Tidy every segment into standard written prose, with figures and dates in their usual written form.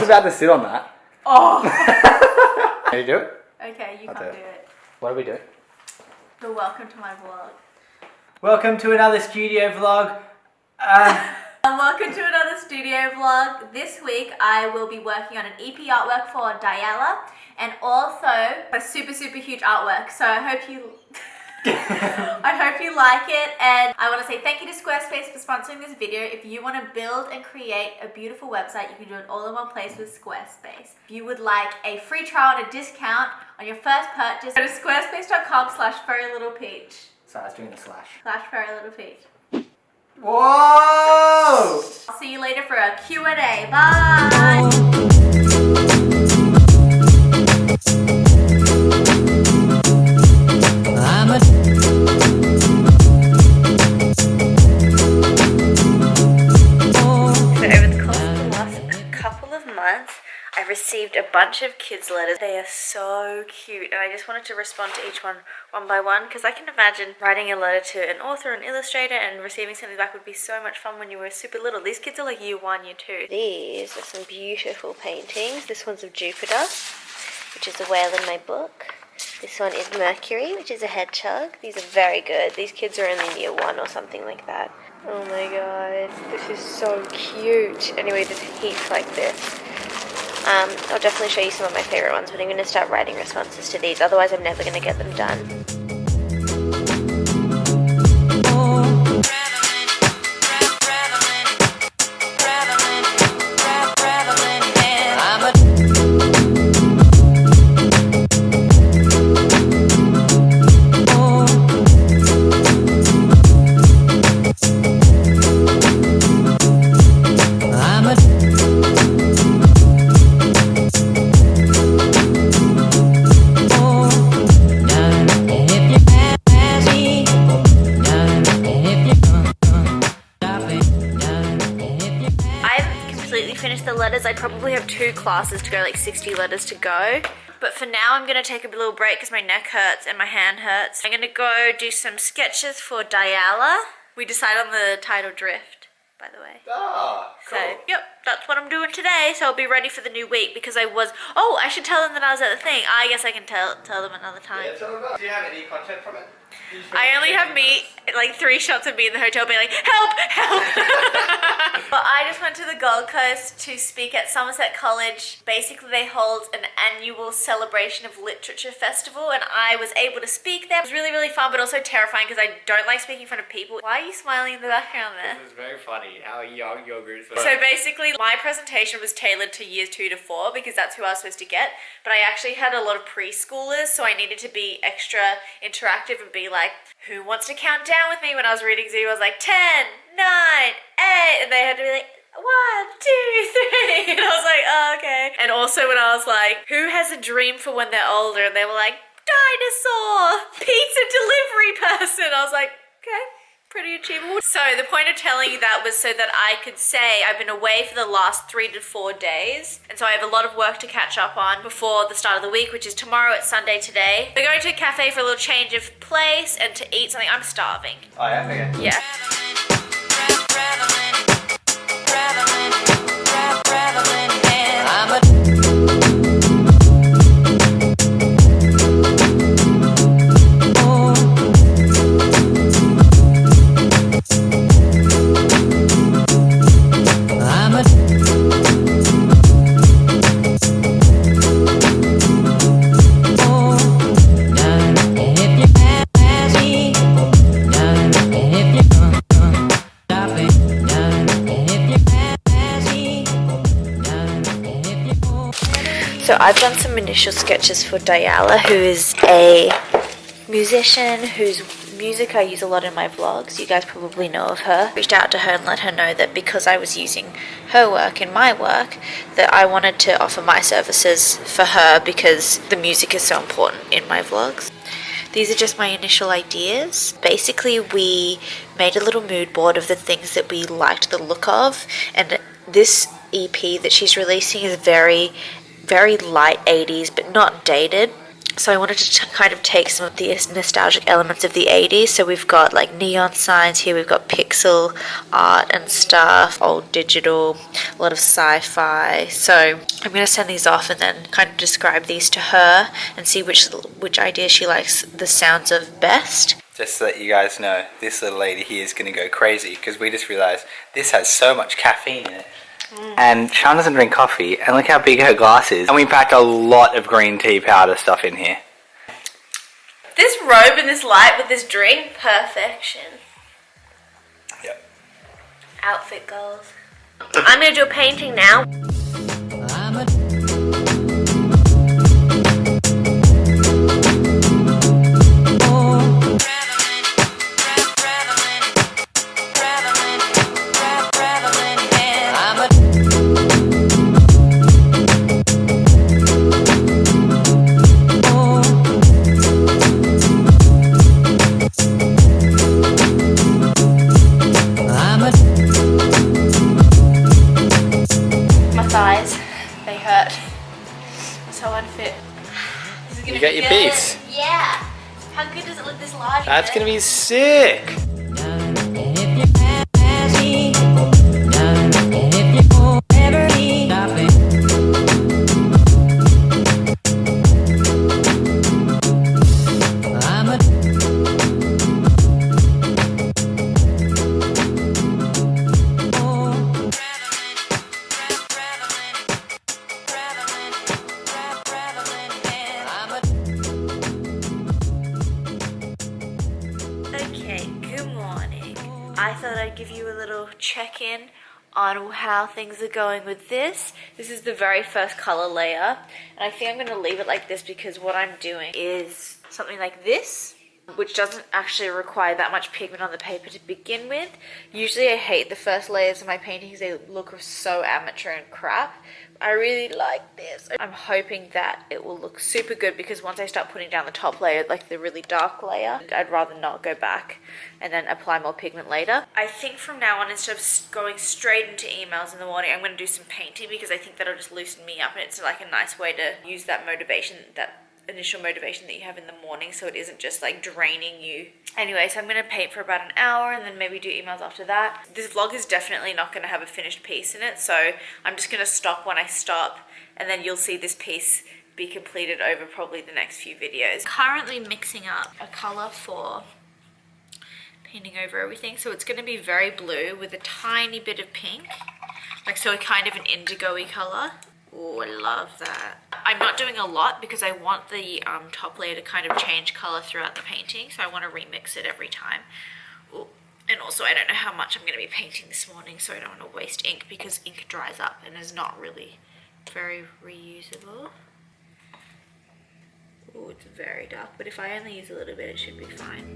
about to sit on that. Oh. Can you do it? Okay, you can't do it. What do we do? But welcome to my vlog. Welcome to another studio vlog. Welcome to another studio vlog. This week I will be working on an EP artwork for Dyalla and also a super huge artwork. So I hope you like it, and I want to say thank you to Squarespace for sponsoring this video. If you want to build and create a beautiful website, you can do it all in one place with Squarespace. If you would like a free trial and a discount on your first purchase, go to squarespace.com/furrylittlepeach. Sorry, I was doing the slash. /furrylittlepeach. Whoa! I'll see you later for a Q&A. Bye! I've received a bunch of kids' letters. They are so cute, and I just wanted to respond to each one by one, because I can imagine writing a letter to an author, an illustrator, and receiving something back would be so much fun when you were super little. These kids are like year 1, year 2. These are some beautiful paintings. This one's of Jupiter, which is a whale in my book. This one is Mercury, which is a hedgehog. These are very good. These kids are only in year 1 or something like that. Oh my god, this is so cute. Anyway, there's heaps like this. I'll definitely show you some of my favourite ones, but I'm going to start writing responses to these, otherwise I'm never going to get them done. Finish the letters. I probably have 2 classes to go, like 60 letters to go. But for now, I'm going to take a little break because my neck hurts and my hand hurts. I'm going to go do some sketches for Dyalla. We decided on the title Drift, by the way. Ah, cool. So, yep, that's what I'm doing today. So I'll be ready for the new week because I should tell them that I was at the thing. I guess I can tell them another time. Yeah, tell them about it. Do you have any content from it? I only have me, like 3 shots of me in the hotel being like, help, help. But I just went to the Gold Coast to speak at Somerset College. Basically, they hold an annual celebration of literature festival, and I was able to speak there. It was really fun, but also terrifying because I don't like speaking in front of people. Why are you smiling in the background there? This is very funny how young your group is. So basically, my presentation was tailored to years 2 to 4 because that's who I was supposed to get. But I actually had a lot of preschoolers, so I needed to be extra interactive and be like, who wants to count down with me? When I was reading Zoo, I was like 10, 9, 8, and they had to be like 1, 2, 3, and I was like, oh, okay. And also when I was like, who has a dream for when they're older? And they were like, dinosaur, pizza delivery person. I was like, okay. Pretty achievable. So the point of telling you that was so that I could say I've been away for the last 3 to 4 days, and so I have a lot of work to catch up on before the start of the week, which is tomorrow. It's Sunday today. We're going to a cafe for a little change of place and to eat something. I'm starving. Oh yeah? Okay. Yeah. So I've done some initial sketches for Dyalla, who is a musician whose music I use a lot in my vlogs. You guys probably know of her. Reached out to her and let her know that because I was using her work in my work, that I wanted to offer my services for her because the music is so important in my vlogs. These are just my initial ideas. Basically, we made a little mood board of the things that we liked the look of, and this EP that she's releasing is very light 80s but not dated. So I wanted to kind of take some of the nostalgic elements of the 80s. So we've got like neon signs here, we've got pixel art and stuff, old digital, a lot of sci-fi. So I'm going to send these off and then kind of describe these to her and see which idea she likes the sounds of best. Just to let you guys know, this little lady here is going to go crazy because we just realised this has so much caffeine in it. And Sha'an doesn't drink coffee, and look how big her glass is. And we packed a lot of green tea powder stuff in here. This robe and this light with this drink, perfection. Yep. Outfit goals. I'm going to do a painting now. They hurt. So unfit. You got your piece? Yeah. How good does it look this large? That's gonna be sick. I thought I'd give you a little check-in on how things are going with this. This is the very first color layer, and I think I'm going to leave it like this because what I'm doing is something like this, which doesn't actually require that much pigment on the paper to begin with. Usually I hate the first layers of my paintings, they look so amateur and crap. I really like this. I'm hoping that it will look super good because once I start putting down the top layer, like the really dark layer, I'd rather not go back and then apply more pigment later. I think from now on, instead of going straight into emails in the morning, I'm going to do some painting because I think that'll just loosen me up and it's like a nice way to use that motivation, that initial motivation that you have in the morning, so it isn't just like draining you. Anyway, so I'm going to paint for about an hour and then maybe do emails after that. This vlog is definitely not going to have a finished piece in it, so I'm just going to stop when I stop and then you'll see this piece be completed over probably the next few videos. Currently mixing up a color for painting over everything, so it's going to be very blue with a tiny bit of pink, like so a kind of an indigo-y color. Oh, I love that. I'm not doing a lot because I want the top layer to kind of change color throughout the painting, so I want to remix it every time. Ooh. And also I don't know how much I'm going to be painting this morning, so I don't want to waste ink because ink dries up and is not really very reusable. Oh, it's very dark, but if I only use a little bit it should be fine.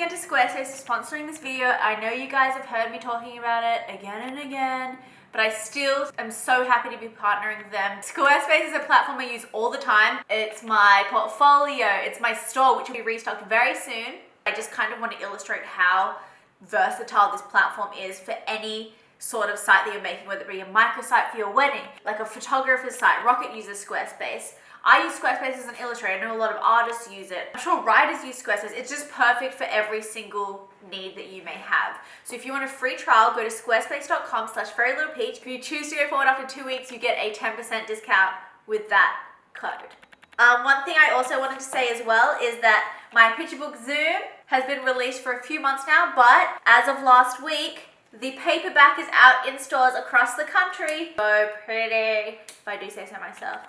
again to Squarespace for sponsoring this video. I know you guys have heard me talking about it again and again, but I still am so happy to be partnering with them. Squarespace is a platform I use all the time. It's my portfolio, it's my store, which will be restocked very soon. I just kind of want to illustrate how versatile this platform is for any sort of site that you're making, whether it be a microsite for your wedding, like a photographer's site. Rocket uses Squarespace. I use Squarespace as an illustrator. I know a lot of artists use it. I'm sure writers use Squarespace. It's just perfect for every single need that you may have. So if you want a free trial, go to squarespace.com/furrylittlepeach. If you choose to go forward after 2 weeks, you get a 10% discount with that code. One thing I also wanted to say as well is that my picture book Zoom has been released for a few months now, but as of last week, the paperback is out in stores across the country. So pretty, if I do say so myself.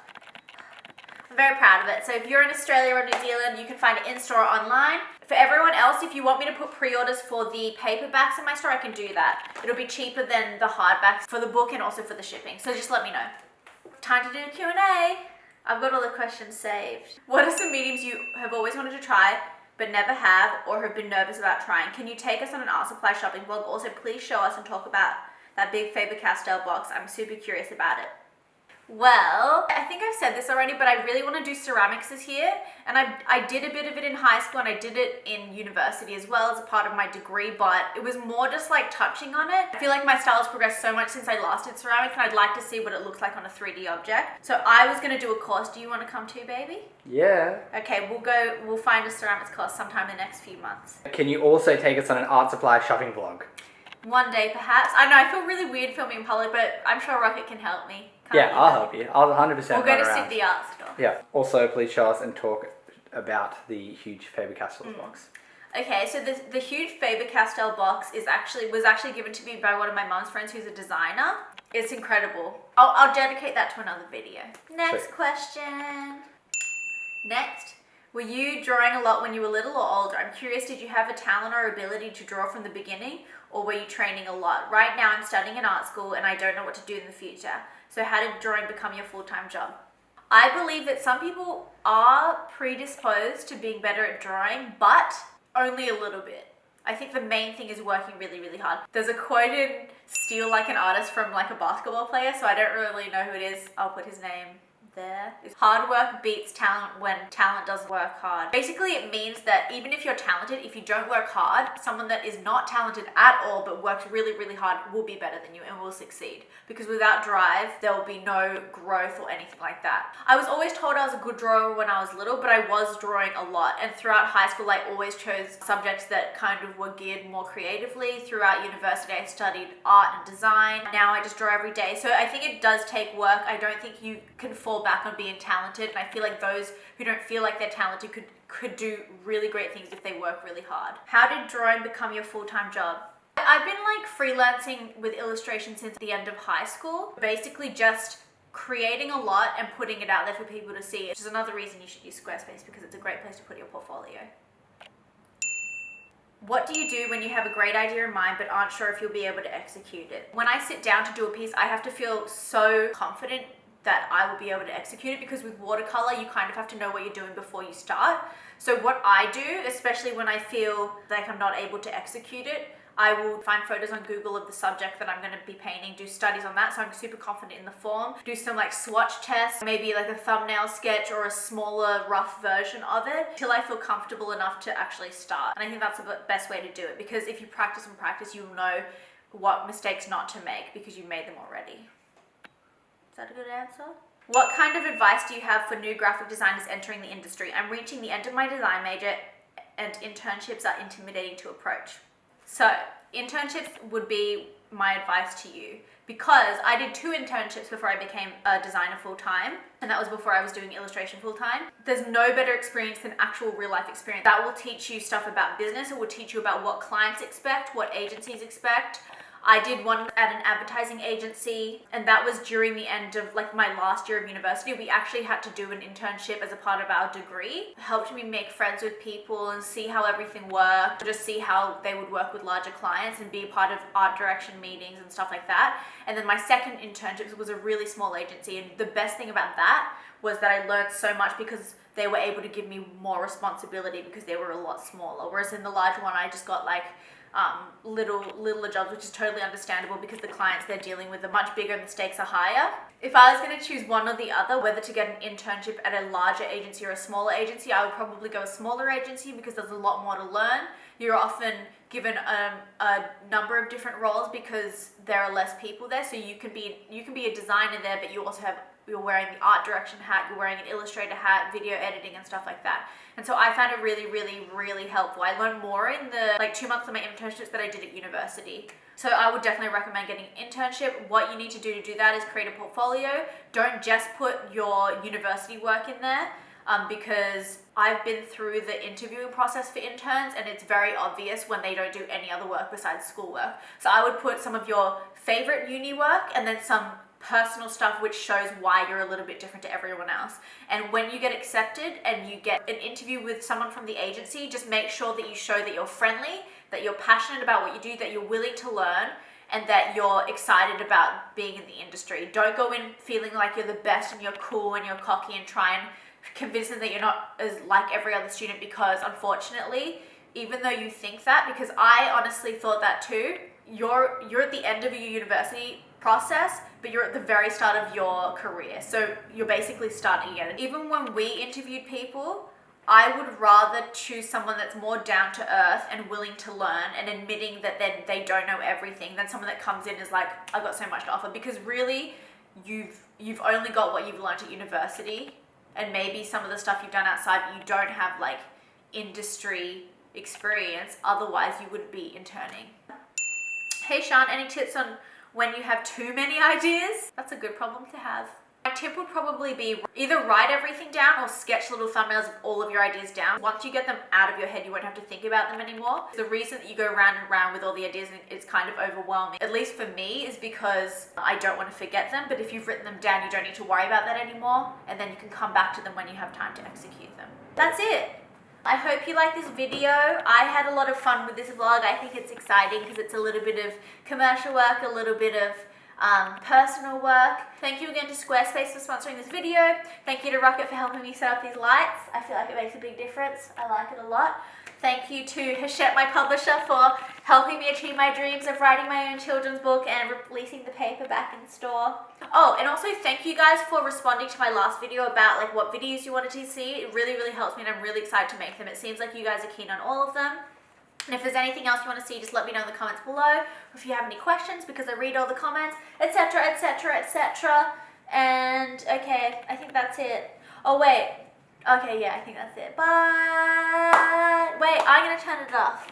I'm very proud of it. So if you're in Australia or New Zealand, you can find it in store or online. For everyone else, if you want me to put pre-orders for the paperbacks in my store, I can do that. It'll be cheaper than the hardbacks for the book and also for the shipping. So just let me know. Time to do a Q&A. I've got all the questions saved. What are some mediums you have always wanted to try but never have or have been nervous about trying? Can you take us on an art supply shopping vlog? Also, please show us and talk about that big Faber-Castell box. I'm super curious about it. Well, I think I've said this already, but I really want to do ceramics this year. And I did a bit of it in high school and I did it in university as well as a part of my degree, but it was more just like touching on it. I feel like my style has progressed so much since I last did ceramics and I'd like to see what it looks like on a 3D object. So I was going to do a course. Do you want to come too, baby? Yeah. Okay, we'll find a ceramics course sometime in the next few months. Can you also take us on an art supply shopping vlog? One day perhaps. I know, I feel really weird filming in public, but I'm sure Rocket can help me. Yeah, I'll help you. I'll 100% We'll go to around. the art store. Yeah. Also, please show us and talk about the huge Faber-Castell box. Okay, so the huge Faber-Castell box was actually given to me by one of my mom's friends who's a designer. It's incredible. I'll dedicate that to another video. Next Sweet. question. Next. Were you drawing a lot when you were little or older? I'm curious, did you have a talent or ability to draw from the beginning, or were you training a lot? Right now I'm studying in art school and I don't know what to do in the future. So how did drawing become your full-time job? I believe that some people are predisposed to being better at drawing, but only a little bit. I think the main thing is working really, really hard. There's a quote in Steal Like an Artist from like a basketball player, so I don't really know who it is. I'll put his name there. Hard work beats talent when talent doesn't work hard. Basically, it means that even if you're talented, if you don't work hard, someone that is not talented at all but works really, really hard will be better than you and will succeed. Because without drive, there will be no growth or anything like that. I was always told I was a good drawer when I was little, but I was drawing a lot. And throughout high school, I always chose subjects that kind of were geared more creatively. Throughout university, I studied art and design. Now I just draw every day. So I think it does take work. I don't think you can fall back on being talented, and I feel like those who don't feel like they're talented could do really great things if they work really hard. How did drawing become your full-time job? I've been like freelancing with illustration since the end of high school, basically just creating a lot and putting it out there for people to see, which is another reason you should use Squarespace because it's a great place to put your portfolio. What do you do when you have a great idea in mind but aren't sure if you'll be able to execute it? When I sit down to do a piece, I have to feel so confident that I will be able to execute it, because with watercolor you kind of have to know what you're doing before you start. So what I do, especially when I feel like I'm not able to execute it, I will find photos on Google of the subject that I'm going to be painting, do studies on that so I'm super confident in the form, do some like swatch tests, maybe like a thumbnail sketch or a smaller rough version of it till I feel comfortable enough to actually start. And I think that's the best way to do it, because if you practice and practice, you'll know what mistakes not to make because you've made them already. Is that a good answer? What kind of advice do you have for new graphic designers entering the industry? I'm reaching the end of my design major and internships are intimidating to approach. So internships would be my advice to you, because I did 2 internships before I became a designer full-time, and that was before I was doing illustration full-time. There's no better experience than actual real-life experience. That will teach you stuff about business. It will teach you about what clients expect, what agencies expect. I did one at an advertising agency, and that was during the end of like my last year of university. We actually had to do an internship as a part of our degree. It helped me make friends with people and see how everything worked, just see how they would work with larger clients and be a part of art direction meetings and stuff like that. And then my second internship was a really small agency, and the best thing about that was that I learned so much because they were able to give me more responsibility because they were a lot smaller. Whereas in the larger one, I just got like littler jobs, which is totally understandable because the clients they're dealing with are much bigger and the stakes are higher. If I was going to choose one or the other, whether to get an internship at a larger agency or a smaller agency, I would probably go a smaller agency because there's a lot more to learn. You're often given a number of different roles because there are less people there. So you can be a designer there, but you're wearing the art direction hat, you're wearing an illustrator hat, video editing and stuff like that. And so I found it really, really, really helpful. I learned more in the like 2 months of my internships that I did at university. So I would definitely recommend getting an internship. What you need to do that is create a portfolio. Don't just put your university work in there. Because I've been through the interviewing process for interns and it's very obvious when they don't do any other work besides schoolwork. So I would put some of your favorite uni work and then some personal stuff which shows why you're a little bit different to everyone else. And when you get accepted and you get an interview with someone from the agency, just make sure that you show that you're friendly, that you're passionate about what you do, that you're willing to learn, and that you're excited about being in the industry. Don't go in feeling like you're the best and you're cool and you're cocky and try and convince them that you're not as like every other student, because unfortunately, even though you think that, because I honestly thought that too, you're at the end of your university process, but you're at the very start of your career. So you're basically starting again. Even when we interviewed people, I would rather choose someone that's more down to earth and willing to learn and admitting that they don't know everything than someone that comes in and is like, I've got so much to offer. Because really, you've only got what you've learned at university and maybe some of the stuff you've done outside, but you don't have like industry experience. Otherwise, you would be interning. Hey Sha'an, any tips on when you have too many ideas? That's a good problem to have. My tip would probably be either write everything down or sketch little thumbnails of all of your ideas down. Once you get them out of your head, you won't have to think about them anymore. The reason that you go round and round with all the ideas and it's kind of overwhelming, at least for me, is because I don't want to forget them. But if you've written them down, you don't need to worry about that anymore. And then you can come back to them when you have time to execute them. That's it. I hope you like this video. I had a lot of fun with this vlog. I think it's exciting because it's a little bit of commercial work, a little bit of personal work. Thank you again to Squarespace for sponsoring this video. Thank you to Rocket for helping me set up these lights. I feel like it makes a big difference. I like it a lot. Thank you to Hachette, my publisher, for helping me achieve my dreams of writing my own children's book and releasing the paperback in store. Oh, and also thank you guys for responding to my last video about like what videos you wanted to see. It really, really helps me and I'm really excited to make them. It seems like you guys are keen on all of them. And if there's anything else you want to see, just let me know in the comments below. Or if you have any questions, because I read all the comments, etc, etc, etc. And okay, I think that's it. Oh wait. Okay, yeah, I think that's it. Bye. Wait, I'm gonna turn it off.